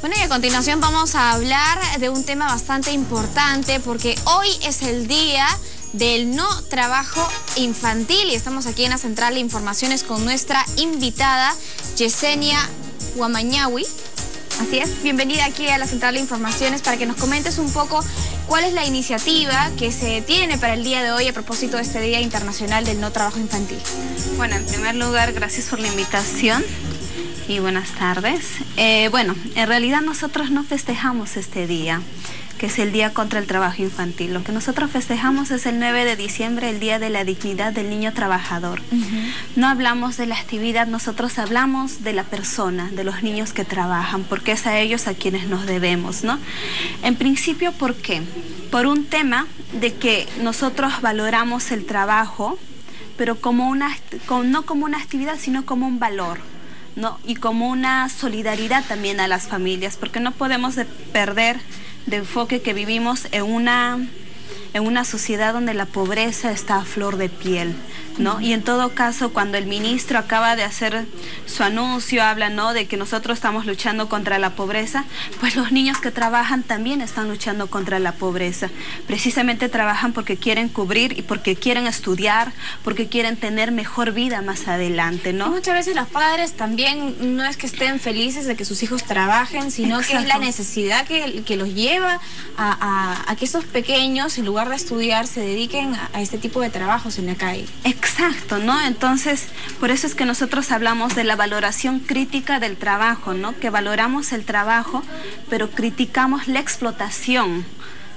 Bueno, y a continuación vamos a hablar de un tema bastante importante porque hoy es el día del no trabajo infantil y estamos aquí en la Central de Informaciones con nuestra invitada Yesenia Huamañahui. Así es, bienvenida aquí a la Central de Informaciones para que nos comentes un poco cuál es la iniciativa que se tiene para el día de hoy a propósito de este Día Internacional del No Trabajo Infantil. Bueno, en primer lugar, gracias por la invitación y buenas tardes. Bueno, en realidad nosotros no festejamos este día, que es el Día contra el Trabajo Infantil. Lo que nosotros festejamos es el 9 de diciembre, el Día de la Dignidad del Niño Trabajador. No hablamos de la actividad, nosotros hablamos de la persona, de los niños que trabajan, porque es a ellos a quienes nos debemos, ¿no? En principio, ¿por qué? Por un tema de que nosotros valoramos el trabajo, pero no como una actividad, sino como un valor, ¿no? Y como una solidaridad también a las familias, porque no podemos perder de enfoque que vivimos en una sociedad donde la pobreza está a flor de piel, ¿no? Y en todo caso, cuando el ministro acaba de hacer su anuncio, habla, ¿no?, de que nosotros estamos luchando contra la pobreza, pues los niños que trabajan también están luchando contra la pobreza. Precisamente trabajan porque quieren cubrir y porque quieren estudiar, porque quieren tener mejor vida más adelante, ¿no? Y muchas veces los padres también no es que estén felices de que sus hijos trabajen, sino que es la necesidad que los lleva a que esos pequeños, en lugar de estudiar, se dediquen a este tipo de trabajos en la calle. Exacto, ¿no? Entonces, por eso es que nosotros hablamos de la valoración crítica del trabajo, ¿no? Que valoramos el trabajo, pero criticamos la explotación.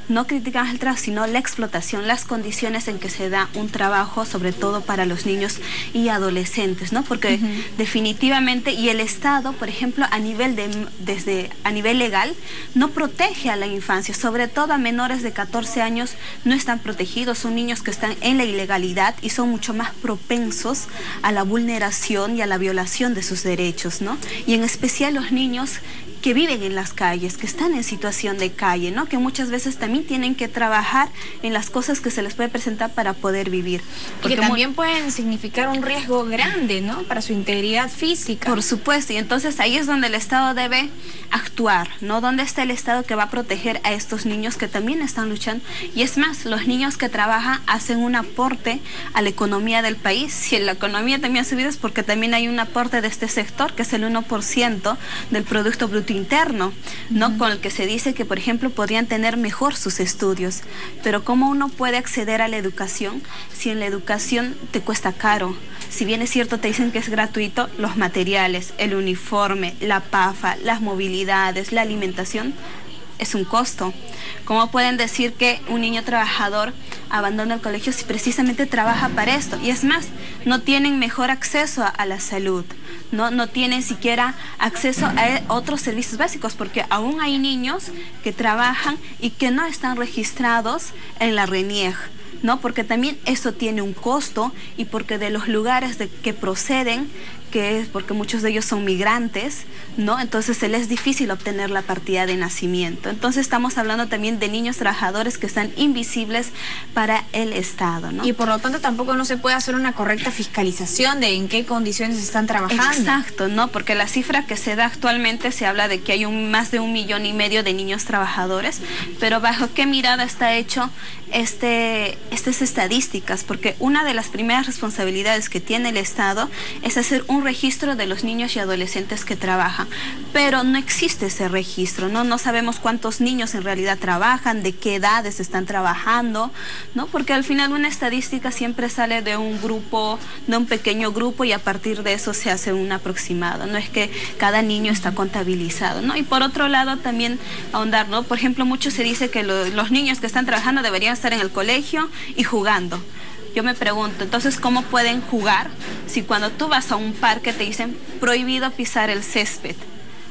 No criticamos el trabajo, sino la explotación, las condiciones en que se da un trabajo, sobre todo para los niños y adolescentes, ¿no? Porque definitivamente, y el Estado, por ejemplo, a nivel legal, no protege a la infancia, sobre todo a menores de 14 años no están protegidos, son niños que están en la ilegalidad y son mucho más propensos a la vulneración y a la violación de sus derechos, ¿no? Y en especial los niños que viven en las calles, que están en situación de calle, ¿no? Que muchas veces también tienen que trabajar en las cosas que se les puede presentar para poder vivir. Y que también pueden significar un riesgo grande, ¿no?, para su integridad física. Por supuesto, y entonces ahí es donde el Estado debe actuar, ¿no? ¿Dónde está el Estado que va a proteger a estos niños que también están luchando? Y es más, los niños que trabajan hacen un aporte a la economía del país. Si la economía también ha subido es porque también hay un aporte de este sector, que es el 1% del Producto Bruto Interno, ¿no? Con el que se dice que, por ejemplo, podrían tener mejor sus estudios. Pero ¿cómo uno puede acceder a la educación si en la educación te cuesta caro? Si bien es cierto, te dicen que es gratuito, los materiales, el uniforme, la PAFA, las movilidades, la alimentación, es un costo. ¿Cómo pueden decir que un niño trabajador abandona el colegio si precisamente trabaja para esto? Y es más, no tienen mejor acceso a la salud, no tienen siquiera acceso a otros servicios básicos, porque aún hay niños que trabajan y que no están registrados en la RENIEG, ¿no? Porque también eso tiene un costo y porque de los lugares de que proceden, que es porque muchos de ellos son migrantes, ¿no? Entonces se les es difícil obtener la partida de nacimiento. Entonces estamos hablando también de niños trabajadores que están invisibles para el Estado, ¿no? Y por lo tanto tampoco no se puede hacer una correcta fiscalización de en qué condiciones están trabajando. Exacto, ¿no? Porque la cifra que se da actualmente se habla de que hay más de 1,5 millones de niños trabajadores, pero ¿bajo qué mirada está hecho estas estadísticas? Porque una de las primeras responsabilidades que tiene el Estado es hacer un registro de los niños y adolescentes que trabajan, pero no existe ese registro, ¿no? No sabemos cuántos niños en realidad trabajan, de qué edades están trabajando, ¿no? Porque al final una estadística siempre sale de un grupo, de un pequeño grupo, y a partir de eso se hace un aproximado, no es que cada niño está contabilizado, ¿no? Y por otro lado también ahondar, ¿no? Por ejemplo, mucho se dice que los niños que están trabajando deberían estar en el colegio y jugando. Yo me pregunto, entonces, ¿cómo pueden jugar si cuando tú vas a un parque te dicen prohibido pisar el césped,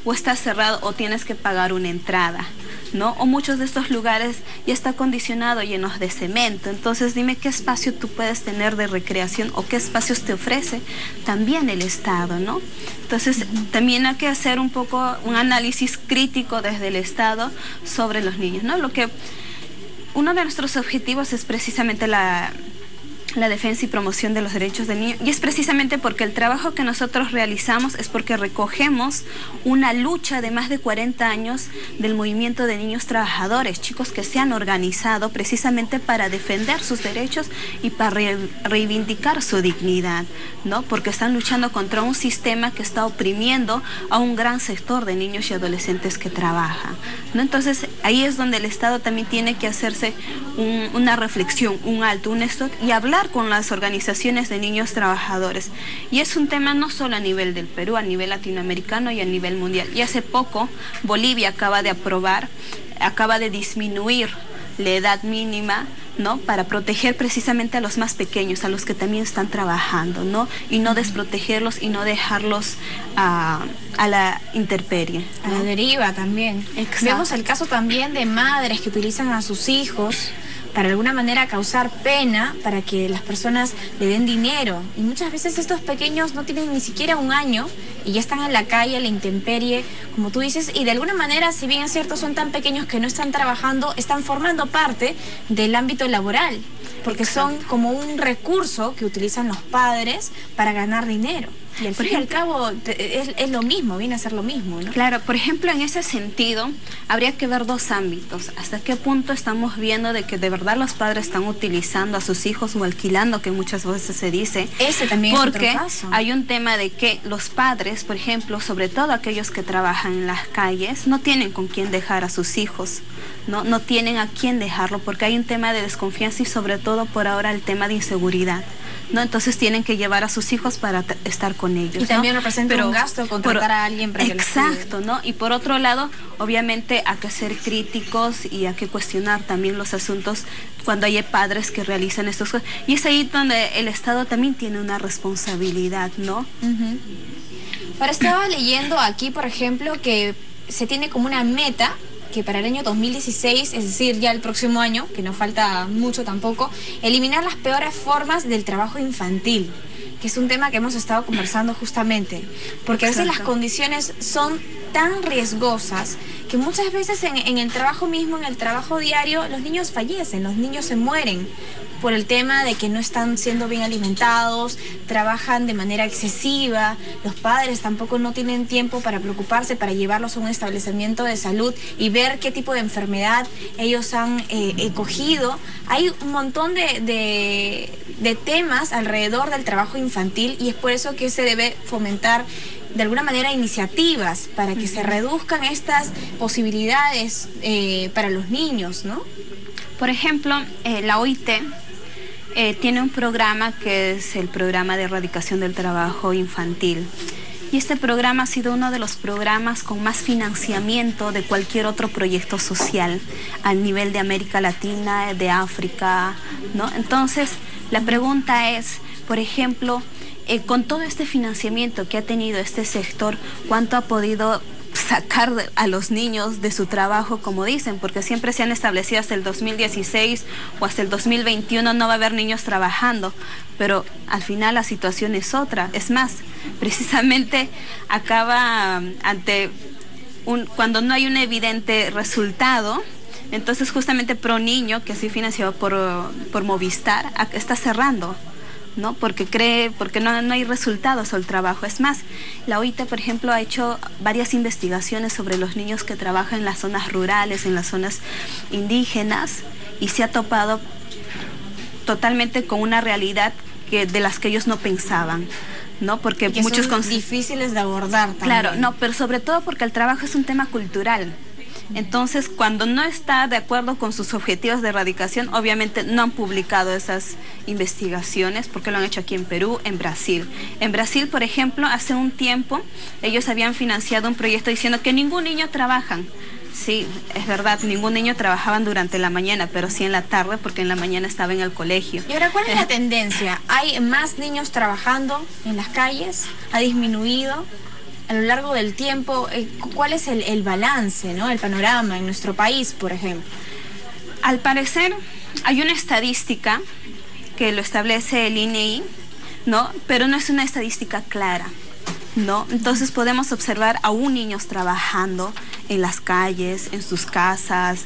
o está cerrado o tienes que pagar una entrada, ¿no? O muchos de estos lugares ya está acondicionado, llenos de cemento. Entonces dime qué espacio tú puedes tener de recreación o qué espacios te ofrece también el Estado, ¿no? Entonces también hay que hacer un poco un análisis crítico desde el Estado sobre los niños, ¿no? Uno de nuestros objetivos es precisamente la defensa y promoción de los derechos del niño, y es precisamente porque el trabajo que nosotros realizamos es porque recogemos una lucha de más de 40 años del movimiento de niños trabajadores, chicos que se han organizado precisamente para defender sus derechos y para reivindicar su dignidad, ¿no? Porque están luchando contra un sistema que está oprimiendo a un gran sector de niños y adolescentes que trabajan, ¿no? Entonces ahí es donde el Estado también tiene que hacerse una reflexión, un alto, un stop, y hablar con las organizaciones de niños trabajadores. Y es un tema no solo a nivel del Perú, a nivel latinoamericano y a nivel mundial. Y hace poco Bolivia acaba de disminuir la edad mínima, ¿no? Para proteger precisamente a los más pequeños, a los que también están trabajando, ¿no? Y no desprotegerlos y no dejarlos a la intemperie, ¿no? A la deriva también. Exacto. Vemos el caso también de madres que utilizan a sus hijos para de alguna manera causar pena, para que las personas le den dinero. Y muchas veces estos pequeños no tienen ni siquiera un año y ya están en la calle, en la intemperie, como tú dices, y de alguna manera, si bien es cierto, son tan pequeños que no están trabajando, están formando parte del ámbito laboral, porque son como un recurso que utilizan los padres para ganar dinero. Y al fin y al cabo es lo mismo, viene a ser lo mismo, ¿no? Claro, por ejemplo, en ese sentido, habría que ver dos ámbitos. ¿Hasta qué punto estamos viendo de que de verdad los padres están utilizando a sus hijos o alquilando, que muchas veces se dice? Ese también porque es otro caso. Hay un tema de que los padres, por ejemplo, sobre todo aquellos que trabajan en las calles, no tienen con quién dejar a sus hijos, no tienen a quién dejarlo, porque hay un tema de desconfianza y sobre todo por ahora el tema de inseguridad, ¿no? Entonces tienen que llevar a sus hijos para estar con ellos. Y también ¿no? representa un gasto contratar a alguien para que los cuide. Exacto, ¿no? Y por otro lado, obviamente hay que ser críticos y hay que cuestionar también los asuntos cuando hay padres que realizan estos cosas. Y es ahí donde el Estado también tiene una responsabilidad, ¿no? Ahora estaba leyendo aquí, por ejemplo, que se tiene como una meta que para el año 2016, es decir, ya el próximo año, que no falta mucho tampoco, eliminar las peores formas del trabajo infantil, que es un tema que hemos estado conversando justamente, porque a veces las condiciones son tan riesgosas que muchas veces en el trabajo mismo, en el trabajo diario, los niños fallecen, los niños se mueren por el tema de que no están siendo bien alimentados, trabajan de manera excesiva, los padres tampoco no tienen tiempo para preocuparse, para llevarlos a un establecimiento de salud y ver qué tipo de enfermedad ellos han cogido. Hay un montón de temas alrededor del trabajo infantil y es por eso que se debe fomentar de alguna manera iniciativas para que se reduzcan estas posibilidades para los niños, ¿no? Por ejemplo, la OIT tiene un programa que es el programa de erradicación del trabajo infantil. Y este programa ha sido uno de los programas con más financiamiento de cualquier otro proyecto social a nivel de América Latina, de África, ¿no? Entonces, la pregunta es, por ejemplo, con todo este financiamiento que ha tenido este sector, ¿cuánto ha podido sacar a los niños de su trabajo, como dicen? Porque siempre se han establecido hasta el 2016 o hasta el 2021 no va a haber niños trabajando, pero al final la situación es otra. Es más, precisamente acaba cuando no hay un evidente resultado, entonces justamente ProNiño, que ha sido financiado por Movistar, está cerrando, ¿no? Porque no hay resultados al trabajo. Es más, la OIT, por ejemplo, ha hecho varias investigaciones sobre los niños que trabajan en las zonas rurales, en las zonas indígenas, y se ha topado totalmente con una realidad de las que ellos no pensaban, ¿no? Porque que muchos son difíciles de abordar también. Claro, no, pero sobre todo porque el trabajo es un tema cultural. Entonces, cuando no está de acuerdo con sus objetivos de erradicación, obviamente no han publicado esas investigaciones, porque lo han hecho aquí en Perú, en Brasil. En Brasil, por ejemplo, hace un tiempo, ellos habían financiado un proyecto diciendo que ningún niño trabaja. Sí, es verdad, ningún niño trabajaba durante la mañana, pero sí en la tarde, porque en la mañana estaba en el colegio. ¿Y ahora cuál es la tendencia? ¿Hay más niños trabajando en las calles? ¿Ha disminuido a lo largo del tiempo? ¿Cuál es el balance, ¿no? El panorama en nuestro país, por ejemplo? Al parecer, hay una estadística que lo establece el INEI, ¿no? Pero no es una estadística clara, ¿no? Entonces podemos observar aún niños trabajando en las calles, en sus casas,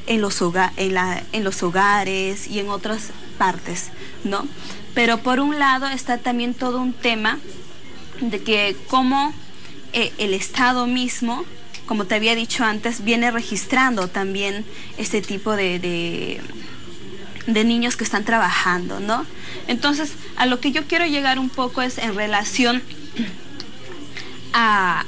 en los hogares y en otras partes, ¿no? Pero por un lado está también todo un tema de que como el Estado mismo, como te había dicho antes, viene registrando también este tipo de niños que están trabajando, ¿no? Entonces, a lo que yo quiero llegar un poco es en relación a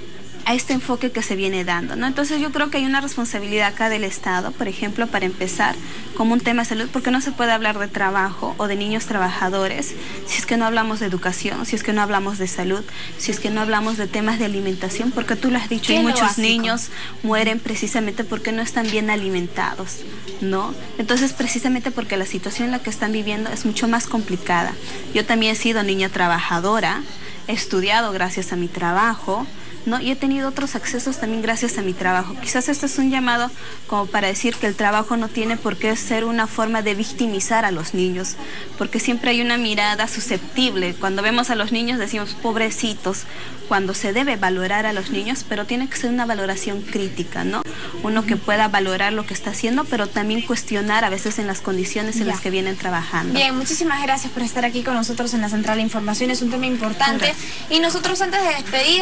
este enfoque que se viene dando, ¿no? Entonces yo creo que hay una responsabilidad acá del Estado, por ejemplo, para empezar, como un tema de salud, porque no se puede hablar de trabajo o de niños trabajadores si es que no hablamos de educación, si es que no hablamos de salud, si es que no hablamos de temas de alimentación, porque tú lo has dicho, y muchos niños mueren precisamente porque no están bien alimentados, ¿no? Entonces, precisamente porque la situación en la que están viviendo es mucho más complicada. Yo también he sido niña trabajadora, he estudiado gracias a mi trabajo, ¿no? Y he tenido otros accesos también gracias a mi trabajo. Quizás esto es un llamado como para decir que el trabajo no tiene por qué ser una forma de victimizar a los niños, porque siempre hay una mirada susceptible. Cuando vemos a los niños decimos pobrecitos, cuando se debe valorar a los niños, pero tiene que ser una valoración crítica, ¿no? Uno que pueda valorar lo que está haciendo, pero también cuestionar a veces en las condiciones en las que vienen trabajando. Bien, muchísimas gracias por estar aquí con nosotros en la Central de Información. Es un tema importante. Y nosotros, antes de despedirnos,